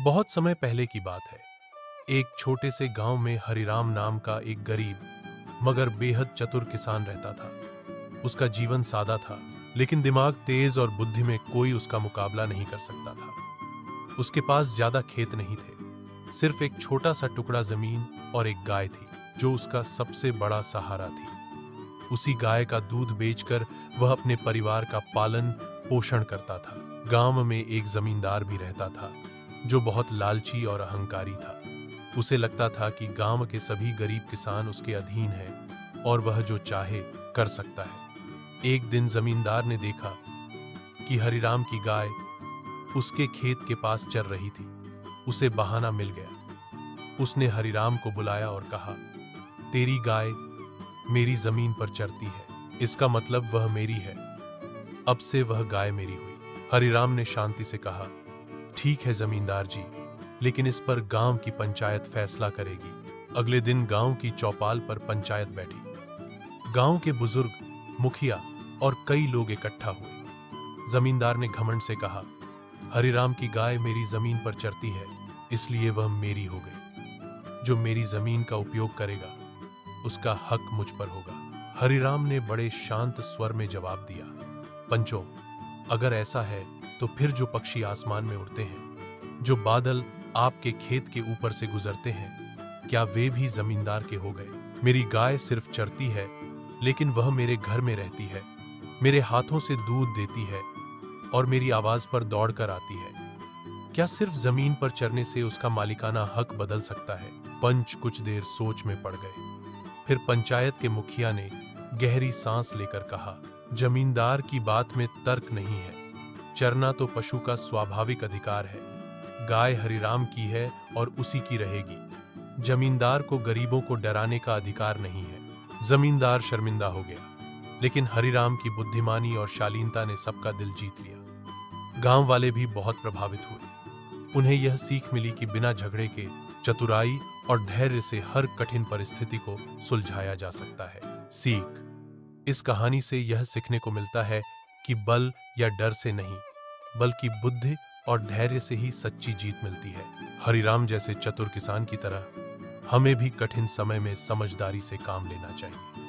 बहुत समय पहले की बात है। एक छोटे से गांव में हरिराम नाम का एक गरीब मगर बेहद चतुर किसान रहता था। उसका जीवन सादा था, लेकिन दिमाग तेज और बुद्धि में कोई उसका मुकाबला नहीं कर सकता था। उसके पास ज्यादा खेत नहीं थे, सिर्फ एक छोटा सा टुकड़ा जमीन और एक गाय थी जो उसका सबसे बड़ा सहारा थी। उसी गाय का दूध बेचकर वह अपने परिवार का पालन पोषण करता था। गांव में एक जमींदार भी रहता था जो बहुत लालची और अहंकारी था। उसे लगता था कि गांव के सभी गरीब किसान उसके अधीन हैं और वह जो चाहे कर सकता है। एक दिन जमींदार ने देखा कि हरिराम की गाय उसके खेत के पास चर रही थी। उसे बहाना मिल गया। उसने हरिराम को बुलाया और कहा, तेरी गाय मेरी जमीन पर चरती है, इसका मतलब वह मेरी है। अब से वह गाय मेरी हुई। हरिराम ने शांति से कहा, ठीक है जमींदार जी, लेकिन इस पर गांव की पंचायत फैसला करेगी। अगले दिन गांव की चौपाल पर पंचायत बैठी। गांव के बुजुर्ग, मुखिया और कई लोग इकट्ठा हुए। जमींदार ने घमंड से कहा, हरिराम की गाय मेरी जमीन पर चरती है, इसलिए वह मेरी हो गई। जो मेरी जमीन का उपयोग करेगा उसका हक मुझ पर होगा। हरिराम ने बड़े शांत स्वर में जवाब दिया, पंचों, अगर ऐसा है तो फिर जो पक्षी आसमान में उड़ते हैं, जो बादल आपके खेत के ऊपर से गुजरते हैं, क्या वे भी जमींदार के हो गए? मेरी गाय सिर्फ चरती है, लेकिन वह मेरे घर में रहती है, मेरे हाथों से दूध देती है और मेरी आवाज पर दौड़कर आती है। क्या सिर्फ जमीन पर चरने से उसका मालिकाना हक बदल सकता है? पंच कुछ देर सोच में पड़ गए। फिर पंचायत के मुखिया ने गहरी सांस लेकर कहा, जमींदार की बात में तर्क नहीं है। चरना तो पशु का स्वाभाविक अधिकार है। गाय हरिराम की है और उसी की रहेगी। जमींदार को गरीबों को डराने का अधिकार नहीं है। जमींदार शर्मिंदा हो गया, लेकिन हरिराम की बुद्धिमानी और शालीनता ने सबका दिल जीत लिया। गांव वाले भी बहुत प्रभावित हुए। उन्हें यह सीख मिली कि बिना झगड़े के चतुराई और धैर्य से हर कठिन परिस्थिति को सुलझाया जा सकता है। सीख, इस कहानी से यह सीखने को मिलता है कि बल या डर से नहीं, बल्कि बुद्धि और धैर्य से ही सच्ची जीत मिलती है। हरिराम जैसे चतुर किसान की तरह हमें भी कठिन समय में समझदारी से काम लेना चाहिए।